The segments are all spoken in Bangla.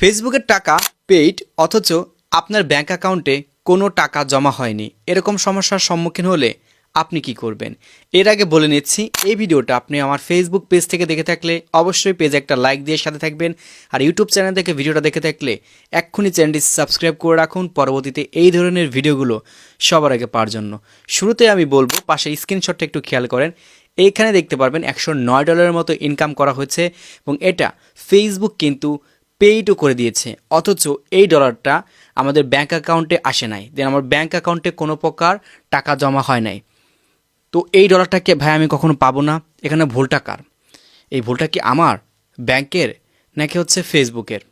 ফেসবুকের টাকা পেইড অথচ আপনার ব্যাংক অ্যাকাউন্টে কোনো টাকা জমা হয়নি, এরকম সমস্যার সম্মুখীন হলে আপনি কি করবেন? এর আগে বলে নিচ্ছি, এই ভিডিওটা আপনি আমার ফেসবুক পেজ থেকে দেখে থাকলে অবশ্যই পেজে একটা লাইক দিয়ে সাথে থাকবেন। আর ইউটিউব চ্যানেল থেকে ভিডিওটা দেখে থাকলে এক্ষুনি চ্যানেলটি সাবস্ক্রাইব করে রাখুন, পরবর্তীতে এই ধরনের ভিডিওগুলো সবার আগে পাওয়ার জন্য। শুরুতে আমি বলবো, পাশে স্ক্রিনশটটা একটু খেয়াল করেন। এইখানে দেখতে পারবেন $109 মতো ইনকাম করা হয়েছে এবং এটা ফেসবুক কিন্তু পেইডও করে দিয়েছে, অথচ এই ডলারটা আমাদের ব্যাংক অ্যাকাউন্টে আসে নাই, দেন আমার ব্যাংক অ্যাকাউন্টে কোনো প্রকার টাকা জমা হয় নাই। তো এই ডলারটাকে ভাই আমি কখনো পাবো না, এখানে ভুলটা কার? এই ভুলটা কি আমার ব্যাংকের নাকি হচ্ছে ফেসবুকের?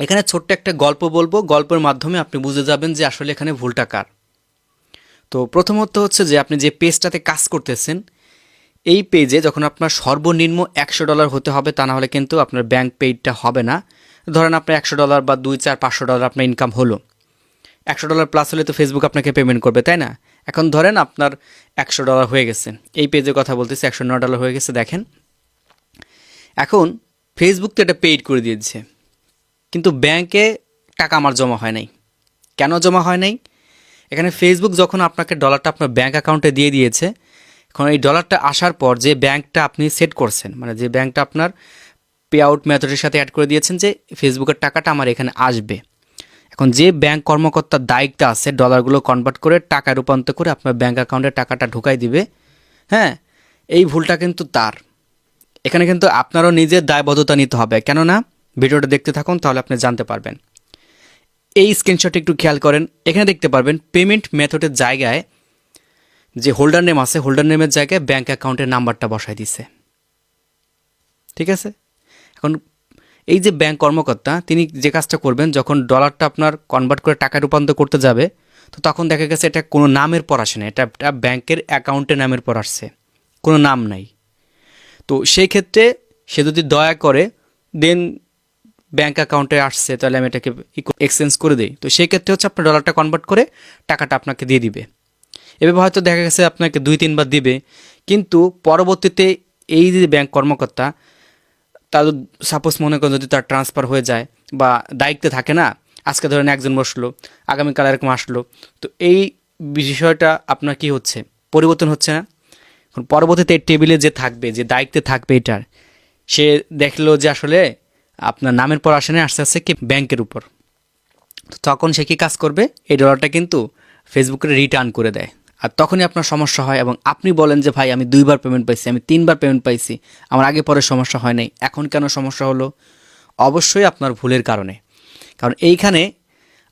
এখানে ছোট্ট একটা গল্প বলবো, গল্পের মাধ্যমে আপনি বুঝে যাবেন যে আসলে এখানে ভুলটা কার। তো প্রথমত হচ্ছে যে আপনি যে পেজটাতে কাজ করতেছেন, এই পেজে যখন আপনার সর্বনিম্ন $100 হতে হবে, তা না হলে কিন্তু আপনার ব্যাংক পেইডটা হবে না। ধরেন আপনার $100 বা 2, 4, $500 আপনার ইনকাম হলো, $100 প্লাস হলে তো ফেসবুক আপনাকে পেমেন্ট করবে, তাই না? এখন ধরেন আপনার $100 হয়ে গেছে, এই পেজের কথা বলতেছি, $109 হয়ে গেছে। দেখেন এখন ফেসবুক তো এটা পেইড করে দিয়েছে, কিন্তু ব্যাংকে টাকা আমার জমা হয় নাই। কেন জমা হয় নাই? এখানে ফেসবুক যখন আপনাকে ডলারটা আপনার ব্যাংক অ্যাকাউন্টে দিয়ে দিয়েছে, এখন এই ডলারটা আসার পর যে ব্যাংকটা আপনি সেট করছেন, মানে যে ব্যাংকটা আপনার পে আউট মেথডের সাথে অ্যাড করে দিয়েছেন যে ফেসবুকের টাকাটা আমার এখানে আসবে, এখন যে ব্যাংক কর্মকর্তার দায়িত্ব আছে ডলারগুলো কনভার্ট করে টাকা রূপান্তর করে আপনার ব্যাংক অ্যাকাউন্টে টাকাটা ঢুকাই দিবে, হ্যাঁ, এই ভুলটা কিন্তু তার। এখানে কিন্তু আপনারও নিজের দায়বদ্ধতা নিতে হবে, কেননা ভিডিওটা দেখতে থাকুন, তাহলে আপনি জানতে পারবেন। এই স্ক্রিনশটটি একটু খেয়াল করেন, এখানে দেখতে পারবেন পেমেন্ট মেথডের জায়গায় যে হোল্ডার নেম আছে, হোল্ডার নেমের জায়গায় ব্যাংক অ্যাকাউন্টের নাম্বারটা বসাই দিছে, ঠিক আছে? এখন এই যে ব্যাংক কর্মকর্তা, তিনি যে কাজটা করবেন, যখন ডলারটা আপনার কনভার্ট করে টাকা রূপান্তর করতে যাবে, তো তখন দেখা গেছে এটা কোনো নামের পর আসে না, এটা ব্যাংকের অ্যাকাউন্টের নামের পর আসছে, কোনো নাম নাই। তো সেই ক্ষেত্রে সে যদি দয়া করে দেন ব্যাংক অ্যাকাউন্টে আসছে, তাহলে আমি এটাকে এক্সচেঞ্জ করে দিই, তো সেই ক্ষেত্রে হচ্ছে আপনার ডলারটা কনভার্ট করে টাকাটা আপনাকে দিয়ে দিবে। এভাবে হয়তো দেখা গেছে আপনাকে 2-3 বার দিবে, কিন্তু পরবর্তীতে এই যে ব্যাংক কর্মকর্তা, তার সাপোজ মনে করেন যদি তার ট্রান্সফার হয়ে যায় বা দায়িত্বে থাকে না, আজকে ধরেন একজন বসলো, আগামীকাল এরকম আসলো, তো এই বিষয়টা আপনার কি হচ্ছে, পরিবর্তন হচ্ছে না। এখন পরবর্তীতে এই টেবিলে যে থাকবে, যে দায়িত্বে থাকবে এটার, সে দেখলো যে আসলে আপনার নামের পর আসে না, আস্তে আস্তে কি ব্যাংকের উপর, তো তখন সে কী কাজ করবে, এই ডলারটা কিন্তু ফেসবুকে রিটার্ন করে দেয়। আর তখনই আপনার সমস্যা হয় এবং আপনি বলেন যে ভাই আমি 2 বার পেমেন্ট পাইছি, আমি 3 বার পেমেন্ট পাইছি, আমার আগে পরে সমস্যা হয় নাই, এখন কেন সমস্যা হলো? অবশ্যই আপনার ভুলের কারণে। কারণ এইখানে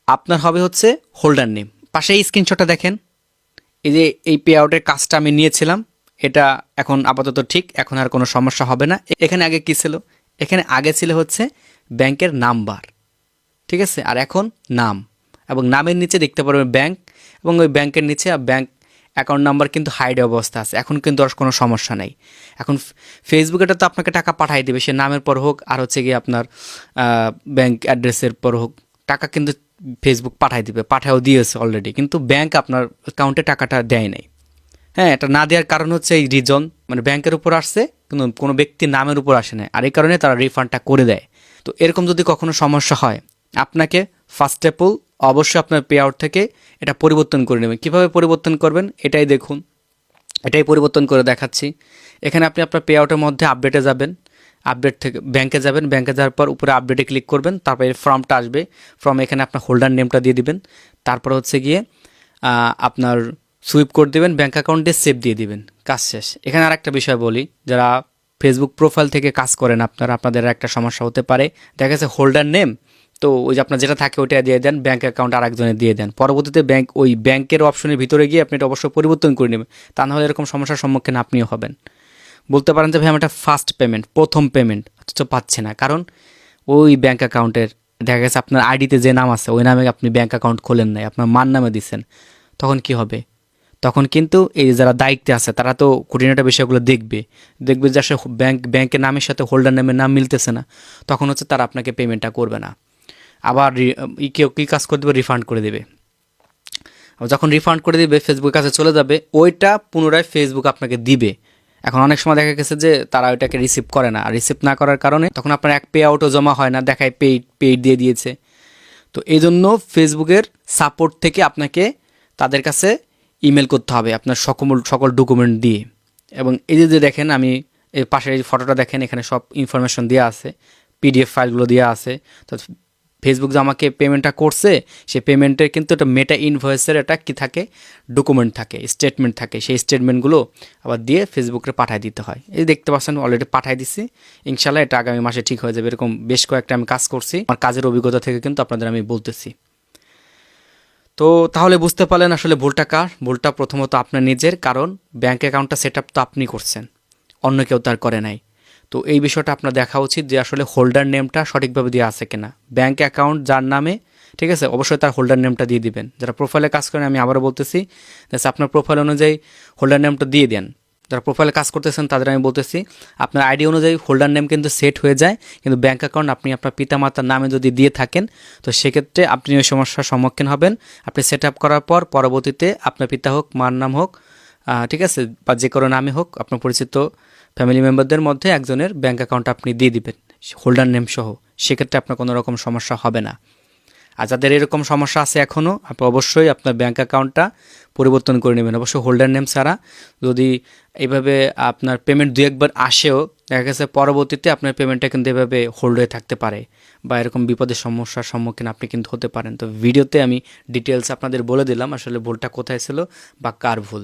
আপনার হবে হচ্ছে হোল্ডার নেম, পাশে এই স্ক্রিনশটটা দেখেন, এই যে এই পে আউটের কাজটা আমি নিয়েছিলাম, এটা এখন আপাতত ঠিক, এখন আর কোনো সমস্যা হবে না। এখানে আগে কী ছিল? এখানে আগে ছিল হচ্ছে ব্যাংকের নাম্বার, ঠিক আছে, আর এখন নাম, এবং নামের নিচে দেখতে পারবেন ব্যাংক, এবং ওই ব্যাংকের নিচে ব্যাংক অ্যাকাউন্ট নাম্বার কিন্তু হাইড অবস্থা আছে, এখন কিন্তু আর কোনো সমস্যা নেই। এখন ফেসবুক এটা তো আপনাকে টাকা পাঠিয়ে দেবে, সে নামের পর হোক আর হচ্ছে গিয়ে আপনার ব্যাংক অ্যাড্রেসের পর হোক, টাকা কিন্তু ফেসবুক পাঠিয়ে দিবে, পাঠাও দিয়েছে অলরেডি, কিন্তু ব্যাংক আপনার অ্যাকাউন্টে টাকাটা দেয় নাই। হ্যাঁ, এটা না দেওয়ার কারণ হচ্ছে এই রিজন, মানে ব্যাংকের উপর আসছে কিন্তু কোনো ব্যক্তির নামের উপর আসে না, আর এই কারণে তারা রিফান্ডটা করে দেয়। তো এরকম যদি কখনো সমস্যা হয়, আপনাকে ফার্স্ট অফ অল অবশ্যই আপনার পে আউট থেকে এটা পরিবর্তন করে নেবেন। কীভাবে পরিবর্তন করবেন এটাই দেখুন, এটাই পরিবর্তন করে দেখাচ্ছি। এখানে আপনি আপনার পে আউটের মধ্যে আপডেটে যাবেন, আপডেট থেকে ব্যাংকে যাবেন, ব্যাংকে যাওয়ার পর উপরে আপডেটে ক্লিক করবেন, তারপরে ফর্মটা আসবে, ফর্মে এখানে আপনার হোল্ডার নেমটা দিয়ে দিবেন, তারপর হচ্ছে গিয়ে আপনার সুইপ করে দেবেন, ব্যাংক অ্যাকাউন্টে সেভ দিয়ে দিবেন, কাজ শেষ। এখানে আর একটা বিষয় বলি, যারা ফেসবুক প্রোফাইল থেকে কাজ করেন আপনাদের একটা সমস্যা হতে পারে, দেখা গেছে হোল্ডার নেম, তো ওই যে আপনার যেটা থাকে ওইটা দিয়ে দেন, ব্যাংক অ্যাকাউন্ট আরেকজনে দিয়ে দেন, পরবর্তীতে ওই ব্যাংকের অপশনের ভিতরে গিয়ে আপনি এটা অবশ্যই পরিবর্তন করে নেবেন, তা নাহলে এরকম সমস্যার সম্মুখীন আপনিও হবেন। বলতে পারেন যে ভাই আমার একটা ফার্স্ট পেমেন্ট, প্রথম পেমেন্ট, অথচ পাচ্ছে না, কারণ ওই ব্যাংক অ্যাকাউন্টের দেখা গেছে আপনার আইডিতে যে নাম আছে ওই নামে আপনি ব্যাংক অ্যাকাউন্ট খোলেন নাই, আপনার মার নামে দিচ্ছেন, তখন কি হবে? তখন কিন্তু এই যারা দায়িত্বে আছে তারা তো খুঁটিনাটি বিষয়গুলো দেখবে যে আসলে ব্যাংকের নামের সাথে হোল্ডার নামের নাম মিলতেছে না, তখন হচ্ছে তারা আপনাকে পেমেন্টটা করবে না, আবার কেউ কী কাজ করে দেবে, রিফান্ড করে দেবে। যখন রিফান্ড করে দিবে ফেসবুকের কাছে চলে যাবে, ওইটা পুনরায় ফেসবুক আপনাকে দিবে, এখন অনেক সময় দেখা গেছে যে তারা ওইটাকে রিসিভ করে না, আর রিসিভ না করার কারণে তখন আপনার এক পে আউটও জমা হয় না, দেখায় পেইড দিয়ে দিয়েছে। তো এই জন্য ফেসবুকের সাপোর্ট থেকে আপনাকে তাদের কাছে ইমেল করতে হবে আপনার সকল ডকুমেন্ট দিয়ে। এবং এই যে দেখেন আমি এই পাশের এই ফটোটা দেখেন, এখানে সব ইনফরমেশন দেওয়া আছে, পিডিএফ ফাইলগুলো দেওয়া আছে। তো ফেসবুক যে আমাকে পেমেন্টটা করছে, সেই পেমেন্টের কিন্তু একটা মেটা ইনভয়েসের একটা কী থাকে, ডকুমেন্ট থাকে, স্টেটমেন্ট থাকে। সেই স্টেটমেন্টগুলো আবার দিয়ে ফেসবুকে পাঠিয়ে দিতে হয়। এই দেখতে পাচ্ছেন অলরেডি পাঠিয়ে দিছি। ইনশাল্লাহ এটা আগামী মাসে ঠিক হয়ে যাবে। এরকম বেশ কয়েকটা আমি কাজ করছি, আমার কাজের অভিজ্ঞতা থেকে কিন্তু আপনাদের আমি বলতেছি। তো তাহলে বুঝতে পারলেন আসলে ভুলটা কার। ভুলটা প্রথমত আপনার নিজের, কারণ ব্যাঙ্ক অ্যাকাউন্টটা সেট আপ তো আপনি করছেন, অন্য কেউ তার করে নাই। তো এই বিষয়টা আপনার দেখা উচিত যে আসলে হোল্ডার নেমটা সঠিকভাবে দেওয়া আছে কিনা। ব্যাঙ্ক অ্যাকাউন্ট যার নামে, ঠিক আছে, অবশ্যই তার হোল্ডার নেমটা দিয়ে দিবেন। যারা প্রোফাইলে কাজ করেন, আমি আবারও বলতেছি, আপনার প্রোফাইল অনুযায়ী হোল্ডার নেমটা দিয়ে দেন। যারা প্রোফাইলে কাজ করতেছেন তাদের আমি বলতেছি, আপনার আইডি অনুযায়ী হোল্ডার নেম কিন্তু সেট হয়ে যায়, কিন্তু ব্যাঙ্ক অ্যাকাউন্ট আপনি আপনার পিতামাতার নামে যদি দিয়ে থাকেন, তো সেক্ষেত্রে আপনি ওই সমস্যার সম্মুখীন হবেন। আপনি সেট আপ করার পর পরবর্তীতে আপনার পিতা হোক, মার নাম হোক, ঠিক আছে, বা যে কোনো নামে হোক, আপনার পরিচিত ফ্যামিলি মেম্বারদের মধ্যে একজনের ব্যাঙ্ক অ্যাকাউন্ট আপনি দিয়ে দিবেন হোল্ডার নেম সহ। সেক্ষেত্রে আপনার কোনো রকম সমস্যা হবে না। আর যাদের এরকম সমস্যা আছে এখনও, আপনি অবশ্যই আপনার ব্যাঙ্ক অ্যাকাউন্টটা পরিবর্তন করে নেবেন, অবশ্যই হোল্ডার নেম ছাড়া। যদি এইভাবে আপনার পেমেন্ট দু একবার আসেও, দেখা গেছে পরবর্তীতে আপনার পেমেন্টটা কিন্তু এভাবে হোল্ড হয়ে থাকতে পারে, বা এরকম বিপদের সমস্যার সম্মুখীন আপনি কিন্তু হতে পারেন। তো ভিডিওতে আমি ডিটেলস আপনাদের বলে দিলাম আসলে ভুলটা কোথায় ছিল বা কার ভুল।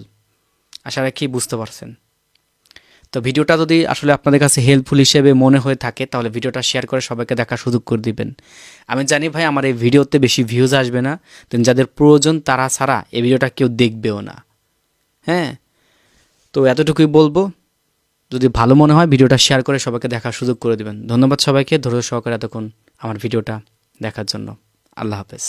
আশা রাখি বুঝতে পারছেন। তো ভিডিওটা যদি আসলে আপনাদের কাছে হেল্পফুল হিসেবে মনে হয়ে থাকে, তাহলে ভিডিওটা শেয়ার করে সবাইকে দেখার সুযোগ করে দিবেন। আমি জানি ভাই আমার এই ভিডিওতে বেশি ভিউজ আসবে না, কিন্তু যাদের প্রয়োজন তারা ছাড়া এই ভিডিওটা কেউ দেখবেও না। হ্যাঁ, তো এতটুকুই বলবো। যদি ভালো মনে হয় ভিডিওটা শেয়ার করে সবাইকে দেখার সুযোগ করে দিবেন। ধন্যবাদ সবাইকে ধৈর্য সহকারে এতক্ষণ আমার ভিডিওটা দেখার জন্য। আল্লাহ হাফেজ।